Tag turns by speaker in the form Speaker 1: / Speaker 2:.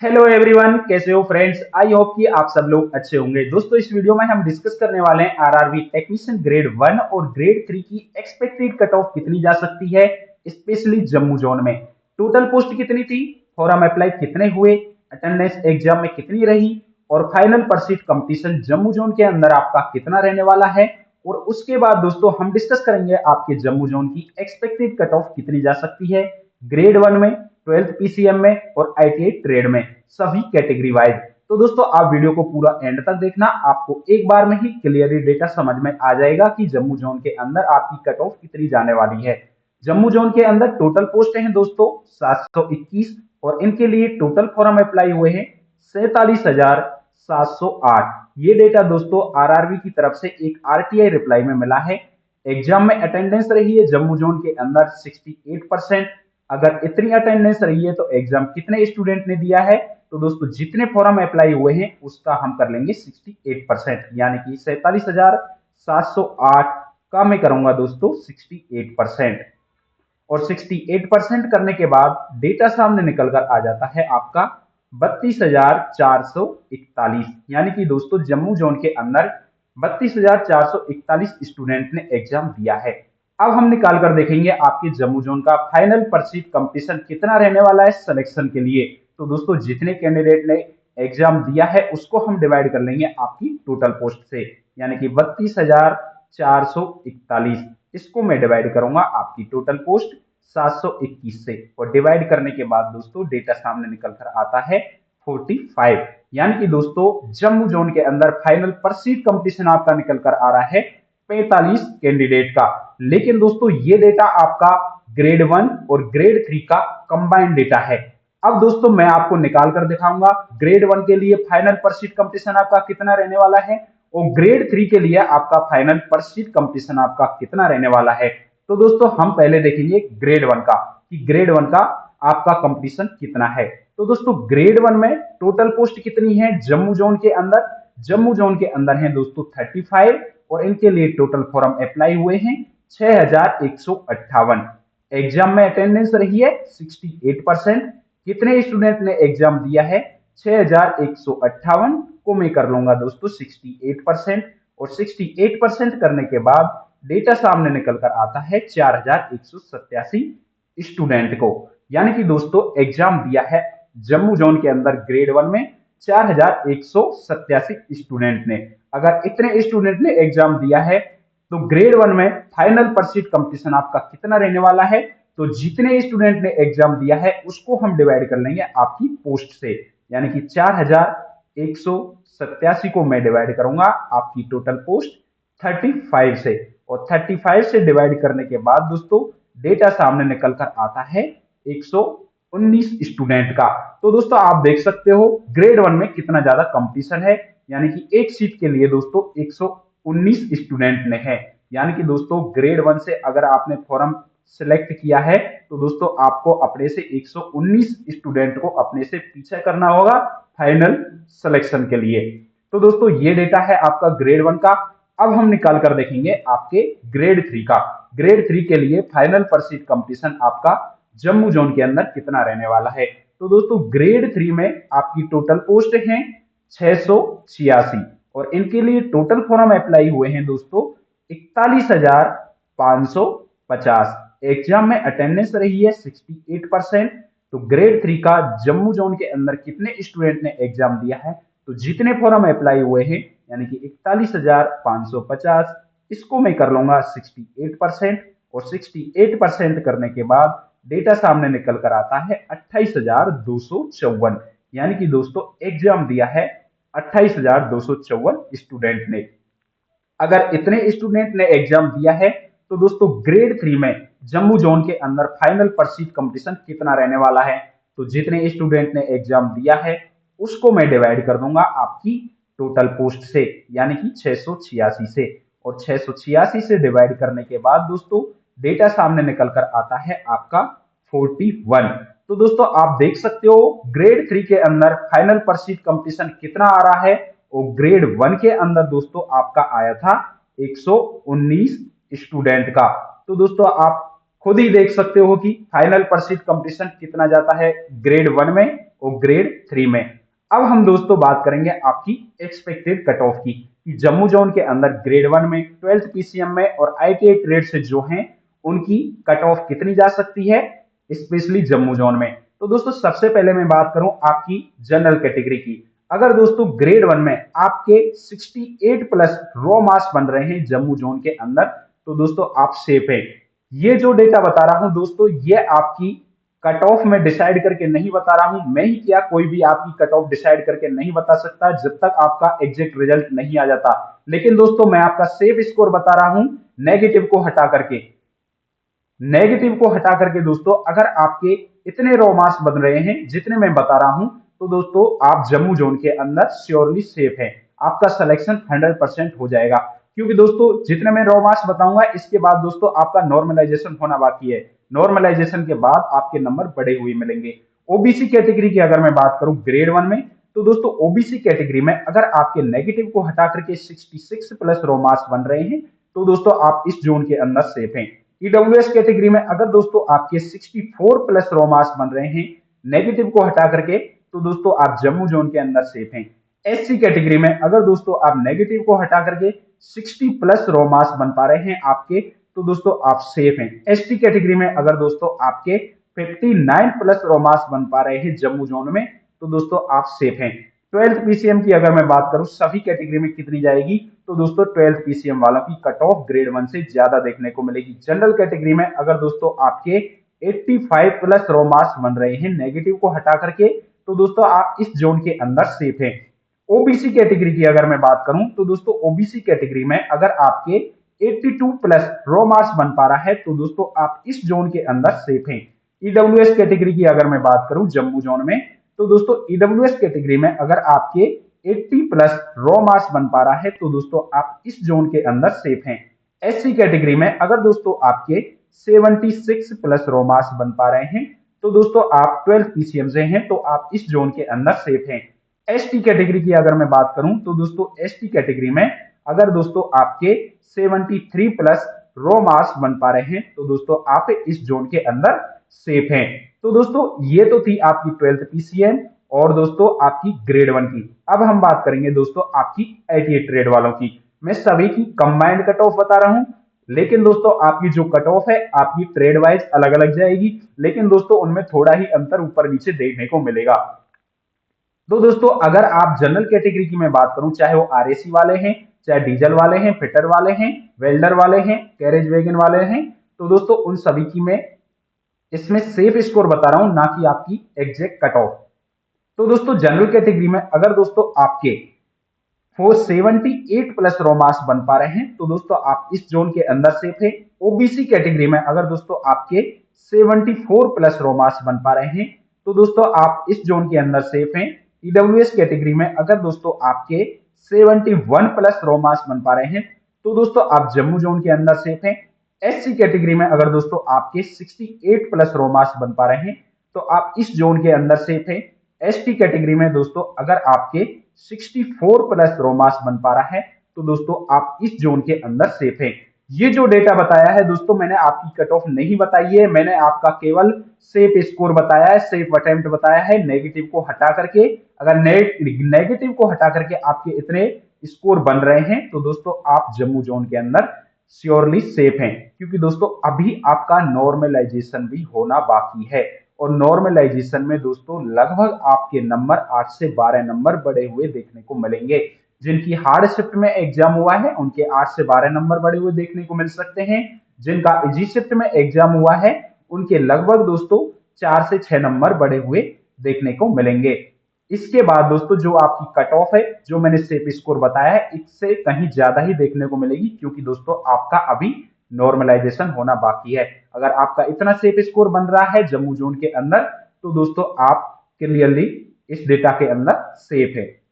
Speaker 1: Hello everyone, कैसे हो friends. I hope कि आप सब लोग अच्छे होंगे। दोस्तों, इस वीडियो में हम डिस्कस करने वाले हैं आरआरबी टेक्नीशियन ग्रेड 1 और ग्रेड 3 की एक्सपेक्टेड कट ऑफ कितनी जा सकती है, स्पेशली जम्मू जोन में। टोटल पोस्ट कितनी थी, फॉरम अप्लाई कितने हुए, अटेंडेंस एग्जाम में कितनी रही, और final pursuit competition Jammu zone के अंदर आपका कितना रहने वाला है। और उसके बाद दोस्तों हम डिस्कस करेंगे आपके जम्मू जोन की एक्सपेक्टेड कट ऑफ कितनी जा सकती है ग्रेड 1 में, 12th पीसीएम में और आईटीआई ट्रेड में, सभी कैटेगरी वाइज। तो दोस्तों आप वीडियो को पूरा एंड तक देखना, आपको एक बार में ही क्लियरली डेटा समझ में आ जाएगा कि जम्मू जोन के अंदर आपकी कट ऑफ कितनी जाने वाली है। जम्मू जोन के अंदर टोटल पोस्ट हैं दोस्तों 721, और इनके लिए टोटल फॉर्म अप्लाई हुए हैं 47,708। ये डेटा दोस्तों आरआरबी की तरफ से एक आरटीआई रिप्लाई में मिला है। एग्जाम में अटेंडेंस रही है जम्मू जोन के अंदर 68%। अगर इतनी अटेंडेंस रही है तो एग्जाम कितने स्टूडेंट ने दिया है, तो दोस्तों जितने फॉर्म अप्लाई हुए हैं उसका हम कर लेंगे 68%, यानी कि 47,708 का मैं करूंगा दोस्तों 68%। और 68% करने के बाद डेटा सामने निकल कर आ जाता है आपका 32,441, यानी कि दोस्तों जम्मू जोन के अंदर 32,441 स्टूडेंट ने एग्जाम दिया है। अब हम निकाल कर देखेंगे आपके जम्मू जोन का फाइनल परसीट कंपटीशन कितना रहने वाला है सिलेक्शन के लिए। तो दोस्तों जितने कैंडिडेट ने एग्जाम दिया है उसको हम डिवाइड कर लेंगे आपकी टोटल पोस्ट से, यानी कि 32,441, इसको मैं डिवाइड करूंगा आपकी टोटल पोस्ट 721 से, और डिवाइड करने के बाद दोस्तों डेटा सामने निकल कर आता है 45, यानी कि दोस्तों जम्मू जोन के अंदर फाइनल परसीट कंपटीशन आपका निकल कर आ रहा है 45 कैंडिडेट का। लेकिन दोस्तों ये डेटा आपका ग्रेड 1 और ग्रेड 3 का कंबाइंड डेटा है। अब दोस्तों मैं आपको निकाल कर दिखाऊंगा ग्रेड 1 के लिए फाइनल परसीट कंपटीशन आपका कितना रहने वाला है, और ग्रेड 3 के लिए आपका फाइनल परसीट कंपटीशन आपका कितना रहने वाला है। तो दोस्तों हम पहले देखेंगे ग्रेड 1 का, कि ग्रेड 1 का आपका कंपटीशन कितना है। तो दोस्तों ग्रेड 1 में टोटल पोस्ट कितनी है जम्मू जोन के अंदर, जम्मू जोन के अंदर है दोस्तों 35, और इनके लिए टोटल फॉर्म अप्लाई हुए हैं 6,158। एग्जाम में अटेंडेंस रही है 68%। कितने स्टूडेंट ने एग्जाम दिया है 6,158 को मैं कर लूंगा दोस्तों 68%, और 68% करने के बाद डेटा सामने निकल कर आता है 4,187 स्टूडेंट को, यानी कि दोस्तों एग्जाम दिया है जम्मू जोन के अंदर ग्रेड 1 में 4,187 स्टूडेंट ने। अगर इतने स्टूडेंट ने एग्जाम दिया है तो ग्रेड 1 में फाइनल परसीट कंपटीशन आपका कितना रहने वाला है, तो जितने स्टूडेंट ने एग्जाम दिया है उसको हम डिवाइड कर लेंगे आपकी पोस्ट से, यानी कि 4,187 को मैं डिवाइड करूंगा आपकी टोटल पोस्ट 35 से, और 35 से डिवाइड करने के बाद दोस्तों डेटा सामने निकल कर आता है 119 स्टूडेंट का। तो दोस्तों आप देख सकते हो ग्रेड 1 में कितना ज्यादा कंपटीशन है, यानी कि एक सीट के लिए दोस्तों 119 स्टूडेंट ने है। यानी कि दोस्तों ग्रेड 1 से अगर आपने फॉर्म सिलेक्ट किया है तो दोस्तों आपको अपने से 119 स्टूडेंट को अपने से पीछे करना होगा फाइनल सिलेक्शन के लिए। तो दोस्तों ये डेटा है आपका ग्रेड 1 का। अब हम निकाल कर देखेंगे आपके ग्रेड 3 का। ग्रेड 3 के लिए फाइनल परसीट कंपटीशन आपका जम्मू जोन के अंदर कितना रहने वाला है। तो दोस्तों ग्रेड 3 में आपकी टोटल पोस्ट है 686, और इनके लिए टोटल फॉर्म अप्लाई हुए हैं दोस्तों 41,550। एग्जाम में अटेंडेंस रही है 68%। तो ग्रेड 3 का जम्मू जोन के अंदर कितने स्टूडेंट ने एग्जाम दिया है, तो जितने फॉर्म अप्लाई हुए हैं यानी कि 41,550, इसको मैं कर लूंगा 68%, और 68% करने के बाद डेटा सामने निकल कर आता है 28,254, यानी कि दोस्तों एग्जाम दिया है 28,254 स्टूडेंट ने। अगर इतने स्टूडेंट ने एग्जाम दिया है तो दोस्तों ग्रेड 3 में जम्मू जोन के अंदर फाइनल परसीट कंपटीशन कितना रहने वाला है, तो जितने स्टूडेंट ने एग्जाम दिया है उसको मैं डिवाइड कर दूंगा आपकी टोटल पोस्ट से, यानी कि 686 से, और 686 से डिवाइड करने के बाद दोस्तों डेटा सामने निकल कर आता है आपका 41। तो दोस्तों आप देख सकते हो ग्रेड 3 के अंदर फाइनल परसीट कंपटीशन कितना आ रहा है, और ग्रेड 1 के अंदर दोस्तों आपका आया था 119 स्टूडेंट का। तो दोस्तों आप खुद ही देख सकते हो कि फाइनल परसीट कंपटीशन कितना जाता है ग्रेड 1 में, और ग्रेड 3 में। अब हम दोस्तों बात करेंगे आपकी एक्सपेक्टेड कट ऑफ की, कि जम्मू जोन के अंदर ग्रेड 1 में, 12th पीसीएम में और आईटीआई ट्रेड से जो हैं उनकी कट ऑफ कितनी जा सकती है, स्पेशली जम्मू जोन में। तो दोस्तों सबसे पहले मैं बात करूं आपकी जनरल कैटेगरी की। अगर दोस्तों ग्रेड 1 में आपके 68 प्लस रॉ मार्क्स बन रहे हैं जम्मू जोन के अंदर, तो दोस्तों आप सेफ है। ये जो डेटा बता रहा हूं दोस्तों, ये आपकी कट ऑफ में डिसाइड करके नहीं बता रहा हूं, मैं ही क्या कोई भी आपकी कट ऑफ डिसाइड करके नहीं बता सकता जब तक आपका एग्जैक्ट रिजल्ट नहीं आ जाता। लेकिन दोस्तों मैं आपका सेफ स्कोर बता रहा हूं, नेगेटिव को हटा करके। नेगेटिव को हटा करके दोस्तों अगर आपके इतने रॉ मार्क्स बन रहे हैं जितने मैं बता रहा हूं, तो दोस्तों आप जम्मू जोन के अंदर श्योरली सेफ है, आपका सिलेक्शन 100% हो जाएगा। क्योंकि दोस्तों जितने मैं रॉ मार्क्स बताऊंगा इसके बाद दोस्तों आपका नॉर्मलाइजेशन होना बाकी है, नॉर्मलाइजेशन के बाद आपके नंबर बढ़े हुए मिलेंगे। ओबीसी कैटेगरी की अगर मैं बात करूं ग्रेड 1 में, तो दोस्तों ओबीसी कैटेगरी में अगर आपके नेगेटिव को हटा करके 66 प्लस रॉ मार्क्स बन रहे हैं, तो दोस्तों आप इस जोन के अंदर सेफ हैं। ईडब्ल्यूएस कैटेगरी में अगर दोस्तों आपके 64 प्लस रॉ मार्क्स बन रहे हैं नेगेटिव को हटा करके, तो दोस्तों आप जम्मू जोन के अंदर सेफ हैं। एससी कैटेगरी में अगर दोस्तों आप नेगेटिव को हटा करके 60 प्लस रॉ मार्क्स बन पा रहे हैं आपके, तो दोस्तों आप सेफ हैं। एसटी कैटेगरी में अगर दोस्तों आपके 59 प्लस रॉ मार्क्स बन पा रहे हैं जम्मू जोन में, तो दोस्तों आप सेफ हैं। 12th पीसीएम की अगर मैं बात करूं सभी कैटेगरी में कितनी जाएगी, तो दोस्तों 12th पीसीएम वालों की कट ऑफ ग्रेड 1 से ज्यादा देखने को मिलेगी। जनरल कैटेगरी में अगर दोस्तों आपके 85 प्लस रॉ मार्क्स बन रहे हैं नेगेटिव को हटा करके, तो दोस्तों आप इस जोन के अंदर सेफ हैं। ओबीसी कैटेगरी की अगर मैं बात करूं, तो दोस्तों ओबीसी कैटेगरी में अगर आपके 82 प्लस रॉ मार्क्स बन पा रहा है, तो दोस्तों आप इस जोन के अंदर सेफ हैं। ईडब्ल्यूएस कैटेगरी की अगर मैं बात करूं जम्मू जोन में, तो दोस्तों ईडब्ल्यूएस कैटेगरी में अगर आपके 80 प्लस रॉ मार्क्स बन पा रहा है, तो दोस्तों आप इस जोन के अंदर सेफ हैं। एससी कैटेगरी में अगर दोस्तों आपके 76 प्लस रॉ मार्क्स बन पा रहे हैं, तो दोस्तों आप 12 पीसीएम से हैं, तो आप इस जोन के अंदर सेफ हैं। एसटी कैटेगरी की अगर मैं बात करूं, तो दोस्तों एसटी कैटेगरी में अगर दोस्तों आपके 73 प्लस रॉ मार्क्स बन पा रहे हैं, तो दोस्तों आप इस जोन के अंदर सेफ हैं। तो दोस्तों ये तो थी आपकी 12th पीसीएम और दोस्तों आपकी ग्रेड 1 की। अब हम बात करेंगे दोस्तों आपकी आईटीआई ट्रेड वालों की। मैं सभी की कंबाइंड कट ऑफ बता रहा हूं, लेकिन दोस्तों आपकी जो कट ऑफ है आपकी ट्रेड वाइज अलग अलग जाएगी, लेकिन दोस्तों उनमें थोड़ा ही अंतर ऊपर नीचे देखने को मिलेगा। तो दोस्तों अगर आप जनरल कैटेगरी की मैं बात करूं, चाहे वो आरएसी वाले हैं, चाहे डीजल वाले हैं, फिटर वाले हैं, वेल्डर वाले हैं, कैरेज वैगन वाले हैं, तो दोस्तों उन सभी की मैं इसमें सेफ स्कोर बता रहा हूं, ना कि आपकी एग्जैक्ट कट ऑफ। तो दोस्तों जनरल कैटेगरी में अगर दोस्तों आपके 478 प्लस रॉ मार्क्स बन पा रहे हैं, तो दोस्तों आप इस जोन के अंदर सेफ है। ओबीसी कैटेगरी में अगर दोस्तों आपके 74 प्लस रॉ मार्क्स बन पा रहे हैं, तो दोस्तों आप इस जोन के अंदर सेफ हैं। ईडब्ल्यूएस कैटेगरी में अगर दोस्तों आपके 71 प्लस रॉ मार्क्स बन पा रहे हैं, तो दोस्तों आप जम्मू जोन के अंदर सेफ हैं। एससी कैटेगरी में अगर दोस्तों आपके 68 प्लस रॉ मार्क्स बन पा रहे हैं, तो आप इस जोन के अंदर सेफ हैं। एसटी कैटेगरी में दोस्तों अगर आपके 64 प्लस रॉ मार्क्स बन पा रहा है, तो दोस्तों आप इस जोन के अंदर सेफ हैं। ये जो डेटा बताया है दोस्तों, मैंने आपकी कट ऑफ नहीं बताई है, मैंने आपका केवल सेफ स्कोर बताया है, सेफ अटेम्प्ट बताया है। नेगेटिव को हटा करके, अगर नेगेटिव को हटा करके आपके इतने स्कोर बन रहे हैं, तो दोस्तों आप जम्मू जोन के अंदर श्योरली सेफ हैं। क्योंकि दोस्तों अभी आपका नॉर्मलाइजेशन भी होना बाकी है, और नॉर्मलाइजेशन में दोस्तों लगभग आपके नंबर 8 से 12 नंबर बढ़े हुए देखने को मिलेंगे। जिनकी हार्ड शिफ्ट में एग्जाम हुआ है उनके 8 से 12 नंबर बढ़े हुए देखने को मिल सकते हैं। जिनका इजी शिफ्ट में एग्जाम हुआ है उनके लगभग दोस्तों 4 से 6 नंबर बढ़े हुए देखने को मिलेंगे। इसके बाद दोस्तों जो आपकी कट ऑफ है, जो मैंने सेफ स्कोर बताया है, इससे कहीं ज्यादा ही देखने को मिलेगी, क्योंकि दोस्तों आपका अभी नॉर्मलाइजेशन होना बाकी है। अगर आपका इतना सेफ स्कोर बन रहा है जम्मू जोन के अंदर, तो दोस्तों आप क्लियरली इस डेटा के अंदर सेफ है।